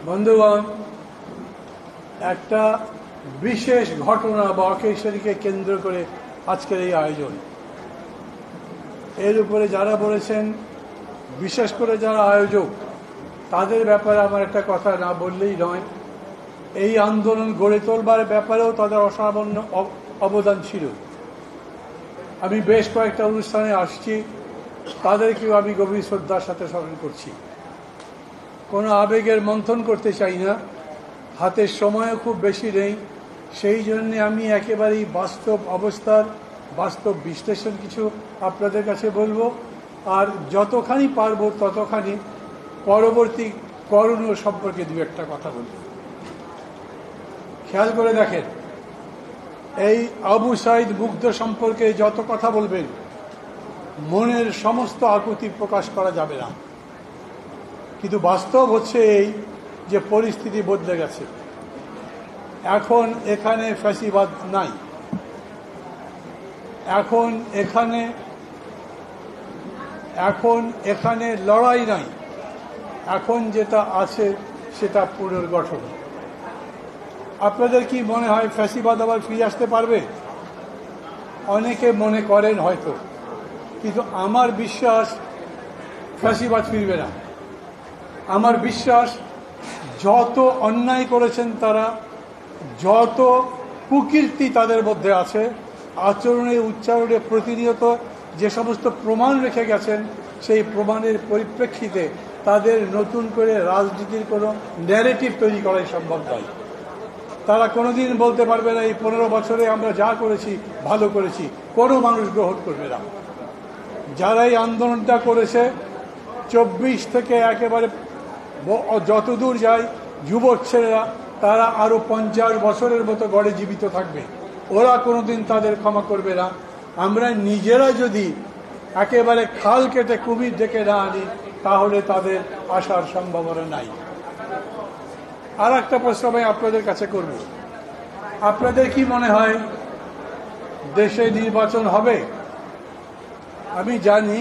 বন্ধুগণ, একটা বিশেষ ঘটনা বা অকেশনকে কেন্দ্র করে আজকের এই আয়োজন। এর উপরে যারা বলেছেন, বিশেষ করে যারা আয়োজক, তাদের ব্যাপারে আমার একটা কথা না বললেই নয়। এই আন্দোলন গড়ে তোলবার ব্যাপারেও তাদের অসামান্য অবদান ছিল। আমি বেশ কয়েকটা অনুষ্ঠানে আসছি, তাদেরকেও আমি গভীর শ্রদ্ধার সাথে স্মরণ করছি। কোনো আবেগের মন্থন করতে চাই না, হাতের সময়ও খুব বেশি নেই। সেই জন্যে আমি একেবারেই বাস্তব অবস্থার বাস্তব বিশ্লেষণ কিছু আপনাদের কাছে বলবো, আর যতখানি পারবো ততখানি পরবর্তী করণীয় সম্পর্কে দু একটা কথা বলবো। খেয়াল করে দেখেন, এই আবু সাইদ মুগ্ধ সম্পর্কে যত কথা বলবেন, মনের সমস্ত আকুতি প্রকাশ করা যাবে না। কিন্তু বাস্তব হচ্ছে এই যে পরিস্থিতি বদলে গেছে। এখন এখানে ফ্যাসিবাদ নাই, এখন এখানে লড়াই নাই। এখন যেটা আছে সেটা পুনর্গঠন। আপনাদের কি মনে হয় ফ্যাসিবাদ আবার ফিরে আসতে পারবে? অনেকে মনে করেন হয়তো, কিন্তু আমার বিশ্বাস ফ্যাসিবাদ ফিরবে না। আমার বিশ্বাস যত অন্যায় করেছেন তারা, যত কুকীর্তি তাদের মধ্যে আছে, আচরণে উচ্চারণে প্রতিনিয়ত যে সমস্ত প্রমাণ রেখে গেছেন, সেই প্রমাণের পরিপ্রেক্ষিতে তাদের নতুন করে রাজনীতির কোনো ন্যারেটিভ তৈরি করাই সম্ভব নয়। তারা কোনোদিন বলতে পারবে না এই 15 বছরে আমরা যা করেছি ভালো করেছি। কোনো মানুষ গ্রহণ করবে না। যারা এই আন্দোলনটা করেছে 24 থেকে একেবারে যতদূর যায় যুবক ছেলেরা, তারা আরো 50 বছরের মতো গড়ে জীবিত থাকবে। ওরা কোনোদিন তাদের ক্ষমা করবে না। আমরা নিজেরা যদি একেবারে খাল কেটে কুমির ডেকে না আনি, তাহলে তাদের আসার সম্ভাবনা নাই। আর একটা প্রশ্ন আমি আপনাদের কাছে করব, আপনাদের কি মনে হয় দেশে নির্বাচন হবে? আমি জানি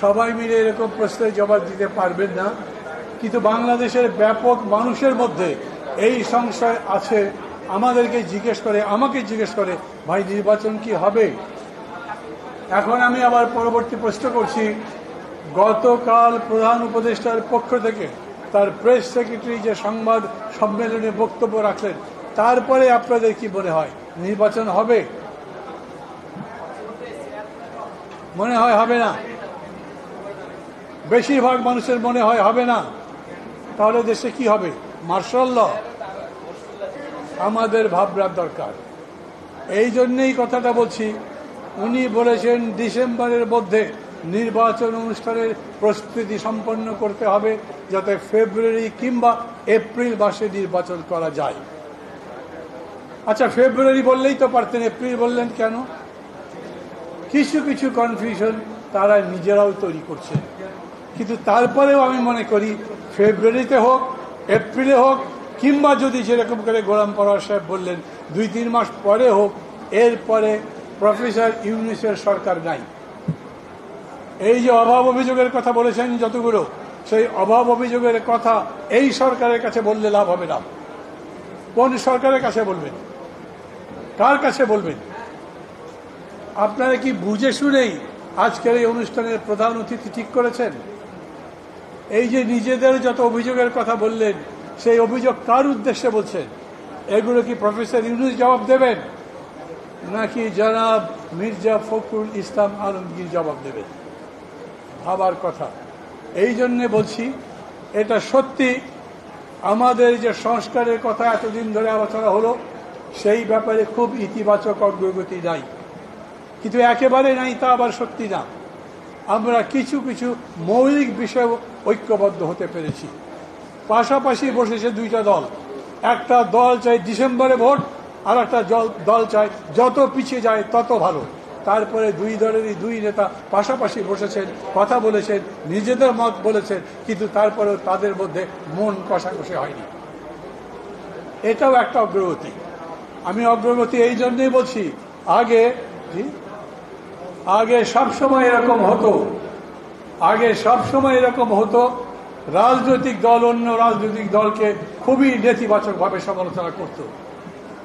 সবাই মিলে এরকম প্রশ্নের জবাব দিতে পারবেন না, কিন্তু বাংলাদেশের ব্যাপক মানুষের মধ্যে এই সংশয় আছে। আমাকে জিজ্ঞেস করে ভাই নির্বাচন কি হবে? এখন আমি আবার পরবর্তী প্রশ্ন করছি, গতকাল প্রধান উপদেষ্টার পক্ষ থেকে তার প্রেস সেক্রেটারি যে সংবাদ সম্মেলনে বক্তব্য রাখলেন, তারপরে আপনাদের কি মনে হয় নির্বাচন হবে? মনে হয় হবে না। বেশিরভাগ মানুষের মনে হয় হবে না। তাহলে দেশে কি হবে? Martial law. আমাদের ভাববার দরকার। এই জন্যেই কথাটা বলছি। উনি বলেছেন ডিসেম্বরের মধ্যে নির্বাচন অনুষ্ঠানের প্রস্তুতি সম্পন্ন করতে হবে, যাতে ফেব্রুয়ারি কিংবা এপ্রিল মাসে নির্বাচন করা যায়। আচ্ছা, ফেব্রুয়ারি বললেই তো পারতেন, এপ্রিল বললেন কেন? কিছু কিছু কনফিউশন তারা নিজেরাও তৈরি করছে। কিন্তু তারপরেও আমি মনে করি ফেব্রুয়ারিতে হোক, এপ্রিলে হোক, কিংবা যদি যেরকম করে গোলাম পরোয়ার সাহেব বললেন 2-3 মাস পরে হোক, এরপরে প্রফেসর ইউনূসের সরকার নাই। এই যে অভাব অভিযোগের কথা বলেছেন যতগুলো, সেই অভাব অভিযোগের কথা এই সরকারের কাছে বললে লাভ হবে না। কোন সরকারের কাছে বলবেন? কার কাছে বলবেন? আপনারা কি বুঝে শুনেই আজকের এই অনুষ্ঠানের প্রধান অতিথি ঠিক করেছেন? এই যে নিজেদের যত অভিযোগের কথা বললেন, সেই অভিযোগ কার উদ্দেশ্যে বলছেন? এগুলো কি প্রফেসর ইউনূস জবাব দেবেন, নাকি জনাব মির্জা ফখরুল ইসলাম আলমগীর জবাব দেবেন? ভাবার কথা। এই জন্যে বলছি, এটা সত্যি আমাদের যে সংস্কারের কথা এতদিন ধরে আলোচনা হলো, সেই ব্যাপারে খুব ইতিবাচক অগ্রগতি নাই। কিন্তু একেবারে নাই তা আবার সত্যি না। আমরা কিছু কিছু মৌলিক বিষয়ে ঐক্যবদ্ধ হতে পেরেছি। পাশাপাশি বসেছে দুইটা দল। একটা দল চাই ডিসেম্বরে ভোট, আর একটা দল চাই যত পিছিয়ে যায় তত ভালো। তারপরে দুই দলেরই দুই নেতা পাশাপাশি বসেছেন, কথা বলেছেন, নিজেদের মত বলেছেন, কিন্তু তারপরেও তাদের মধ্যে মন কষাকষি হয়নি। এটাও একটা অগ্রগতি। আমি অগ্রগতি এই জন্যই বলছি, আগে সবসময় এরকম হতো রাজনৈতিক দল অন্য রাজনৈতিক দলকে খুবই নেতিবাচকভাবে সমালোচনা করত,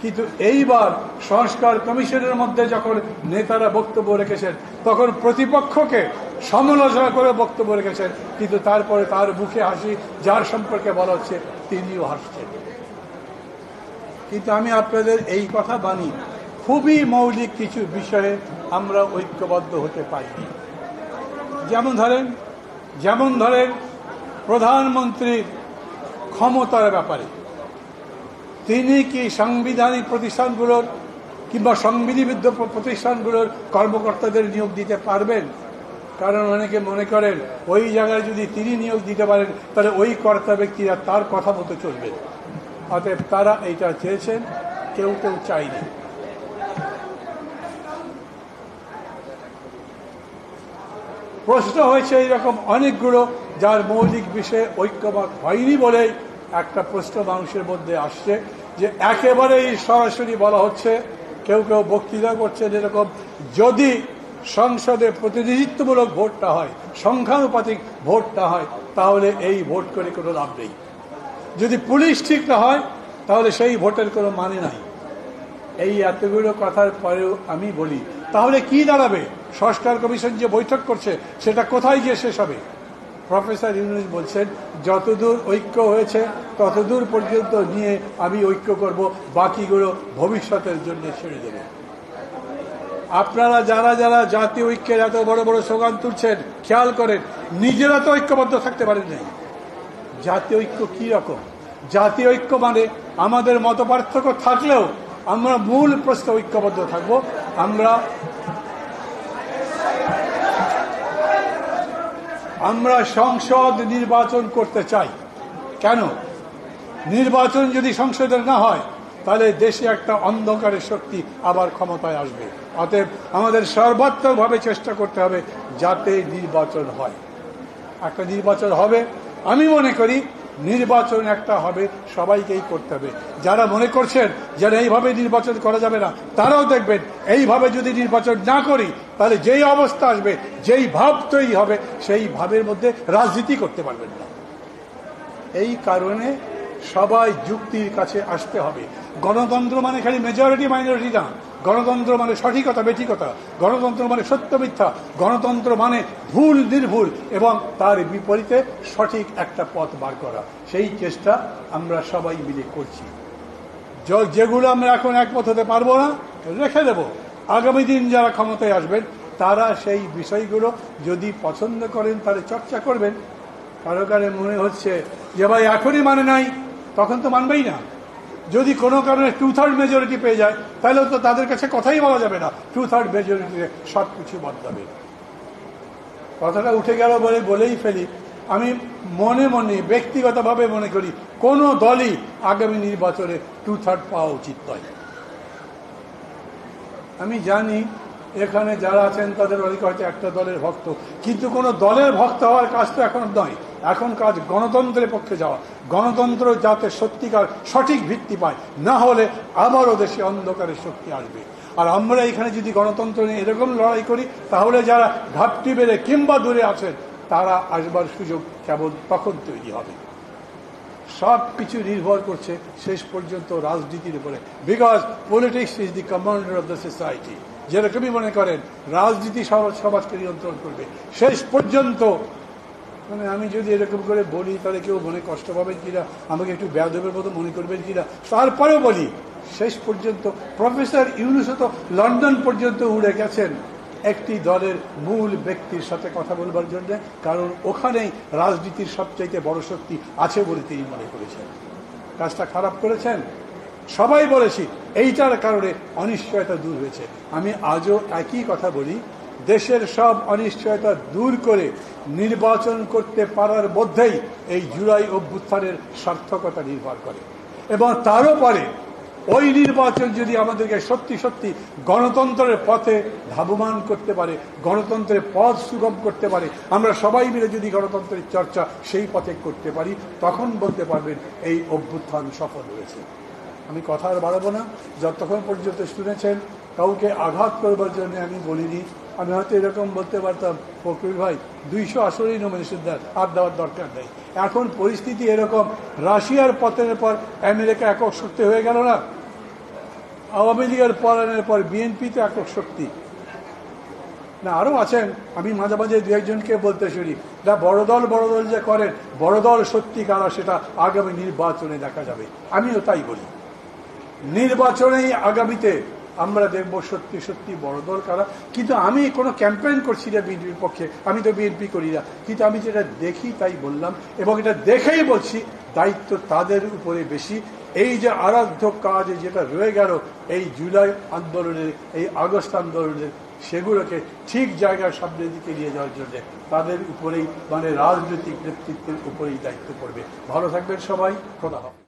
কিন্তু এইবার সংস্কার কমিশনের মধ্যে যখন নেতারা বক্তব্য রেখেছেন তখন প্রতিপক্ষকে সমালোচনা করে বক্তব্য রেখেছেন, কিন্তু তারপরে তার মুখে হাসি, যার সম্পর্কে বলা হচ্ছে তিনিও হাসছেন। কিন্তু আমি আপনাদের এই কথা মানি, খুবই মৌলিক কিছু বিষয়ে আমরা ঐক্যবদ্ধ হতে পারিনি। যেমন ধরেন প্রধানমন্ত্রীর ক্ষমতার ব্যাপারে তিনি কি সাংবিধানিক প্রতিষ্ঠানগুলোর কিংবা সংবিধিবদ্ধ প্রতিষ্ঠানগুলোর কর্মকর্তাদের নিয়োগ দিতে পারবেন? কারণ অনেকে মনে করেন ওই জায়গায় যদি তিনি নিয়োগ দিতে পারেন তাহলে ওই কর্তা ব্যক্তিরা তার কথা মতো চলবে। অতএব তারা এইটা চেয়েছেন, কেউ কেউ চায়নি। প্রশ্ন হয়েছে এইরকম অনেকগুলো যার মৌলিক বিষয়ে ঐক্যমত হয়নি বলেই একটা প্রশ্ন মানুষের মধ্যে আসছে, যে একেবারেই সরাসরি বলা হচ্ছে, কেউ কেউ বক্তৃতা করছেন এরকম, যদি সংসদে প্রতিনিধিত্বমূলক ভোটটা হয়, সংখ্যানুপাতিক ভোটটা হয়, তাহলে এই ভোট করে কোনো লাভ নেই। যদি পুলিশ ঠিক না হয় তাহলে সেই ভোটের কোনো মানে নাই। এই এতগুলো কথার পরেও আমি বলি, তাহলে কি দাঁড়াবে? সংস্কার কমিশন যে বৈঠক করছে সেটা কোথায় গিয়ে শেষ হবে? প্রফেসর ইউনূস বলছেন, যতদূর ঐক্য হয়েছে ততদূর পর্যন্ত নিয়ে আমি ঐক্য করব, বাকিগুলো ভবিষ্যতের জন্য ছেড়ে দেব। আপনারা যারা যারা জাতীয় ঐক্যের এত বড় বড় স্লোগান তুলছেন, খেয়াল করেন নিজেরা তো ঐক্যবদ্ধ থাকতে পারেন নাই। জাতীয় ঐক্য কি রকম? জাতীয় ঐক্য মানে আমাদের মতপার্থক্য থাকলেও আমরা মূল প্রশ্নে ঐক্যবদ্ধ থাকব। আমরা সংসদ নির্বাচন করতে চাই। কেন? নির্বাচন যদি সংসদের না হয় তাহলে দেশে একটা অন্ধকারের শক্তি আবার ক্ষমতায় আসবে। অতএব আমাদের সর্বাত্মকভাবে চেষ্টা করতে হবে যাতে নির্বাচন হয়। একটা নির্বাচন হবে, আমি মনে করি নির্বাচন একটা হবে, সবাইকেই করতে হবে। যারা মনে করছেন যে এইভাবে নির্বাচন করা যাবে না, তারাও দেখবেন এইভাবে যদি নির্বাচন না করি তাহলে যেই অবস্থা আসবে, যেই ভাব তৈরি হবে, সেই ভাবের মধ্যে রাজনীতি করতে পারবেন না। এই কারণে সবাই যুক্তির কাছে আসতে হবে। গণতন্ত্র মানে খালি মেজরিটি মাইনরিটি না, গণতন্ত্র মানে সঠিকতা বেঠিকতা, গণতন্ত্র মানে সত্য মিথ্যা, গণতন্ত্র মানে ভুল নির্ভুল এবং তার বিপরীতে সঠিক একটা পথ বার করা। সেই চেষ্টা আমরা সবাই মিলে করছি। যেগুলো আমরা এখন একমত হতে পারবো না রেখে দেব, আগামী দিন যারা ক্ষমতায় আসবেন তারা সেই বিষয়গুলো যদি পছন্দ করেন তাহলে চর্চা করবেন। কারো কারো মনে হচ্ছে যে ভাই এখনই মানে নাই, তখন তো মানবেই না। যদি কোনো কারণে 2/3 মেজরিটি পেয়ে যায় তাহলে তো তাদের কাছে কথাই বলা যাবে না, 2/3 মেজরিটিতে সব কিছু বদলাবে। কথাটা উঠে গেল বলেই ফেলি, আমি মনে মনে ব্যক্তিগতভাবে মনে করি কোনো দলই আগামী নির্বাচনে 2/3 পাওয়া উচিত নয়। আমি জানি এখানে যারা আছেন তাদের অনেকে হয়তো একটা দলের ভক্ত, কিন্তু কোনো দলের ভক্ত হওয়ার কাজ তো এখন নয়। এখন কাজ গণতন্ত্রের পক্ষে যাওয়া, গণতন্ত্র যাতে সত্যিকার সঠিক ভিত্তি পায়, না হলে আবারও দেশে অন্ধকারের শক্তি আসবে। আর আমরা এখানে যদি গণতন্ত্র নিয়ে এরকম লড়াই করি তাহলে যারা ঘাপটি বেড়ে কিংবা দূরে আছেন তারা আসবার সুযোগ কেবল তখন তৈরি হবে। সব কিছু নির্ভর করছে শেষ পর্যন্ত রাজনীতির উপরে, because politics is the commander of the society. যেরকমই মনে করেন রাজনীতি সমাজকে নিয়ন্ত্রণ করবে শেষ পর্যন্ত। মানে আমি যদি এরকম করে বলি তাহলে কেউ মনে কষ্ট পাবেন কিনা, আমাকে একটু বেয়াদবের মতো মনে করবেন কিনা, তারপরেও বলি শেষ পর্যন্ত প্রফেসর ইউনূস তো লন্ডন পর্যন্ত উড়ে গেছেন একটি দলের মূল ব্যক্তির সাথে কথা বলবার জন্য, কারণ ওখানেই রাজনীতির সবচাইতে বড় শক্তি আছে বলে তিনি মনে করেছেন। কাজটা খারাপ করেছেন সবাই বলেছি, এইটার কারণে অনিশ্চয়তা দূর হয়েছে। আমি আজও একই কথা বলি, দেশের সব অনিশ্চয়তা দূর করে নির্বাচন করতে পারার মধ্যেই এই জুলাই অভ্যুত্থানের সার্থকতা নির্ভর করে। এবং তারও পরে ওই নির্বাচন যদি আমাদেরকে সত্যি সত্যি গণতন্ত্রের পথে ধাবমান করতে পারে, গণতন্ত্রের পথ সুগম করতে পারে, আমরা সবাই মিলে যদি গণতন্ত্রের চর্চা সেই পথে করতে পারি, তখন বলতে পারবেন এই অভ্যুত্থান সফল হয়েছে। আমি কথা আর বাড়াবো না, যতক্ষণ পর্যন্ত শুনেছেন কাউকে আঘাত করবার জন্য আমি বলিনি, আমি হয়তো এরকম বলতে পারতাম, ফখরুল ভাই 200 আসরেই নমিনেশন দেন, আর দেওয়ার দরকার নেই। এখন পরিস্থিতি এরকম, রাশিয়ার পতনের পর আমেরিকা একক শক্তি হয়ে গেল না, আওয়ামী লীগের পলায়নের পর বিএনপি তো একক শক্তি না, আরও আছেন। আমি মাঝে মাঝে দু একজনকে বলতে শুনি, না বড় দল যে করেন, বড় দল সত্যি কারা সেটা আগামী নির্বাচনে দেখা যাবে। আমিও তাই বলি, নির্বাচনেই আগামীতে আমরা দেখব সত্যি সত্যি বড় দল কারা। কিন্তু আমি কোনো ক্যাম্পেইন করছি না বিএনপির পক্ষে, আমি তো বিএনপি করি না, কিন্তু আমি যেটা দেখি তাই বললাম, এবং এটা দেখেই বলছি দায়িত্ব তাদের উপরে বেশি। এই যে আরাধ্য কাজ যেটা রয়ে গেল এই জুলাই আন্দোলনের, এই আগস্ট আন্দোলনের, সেগুলোকে ঠিক জায়গায় সামনের দিকে নিয়ে যাওয়ার জন্য তাদের উপরেই, মানে রাজনৈতিক নেতৃত্বের উপরেই দায়িত্ব পড়বে। ভালো থাকবেন সবাই, খোদা হাফেজ।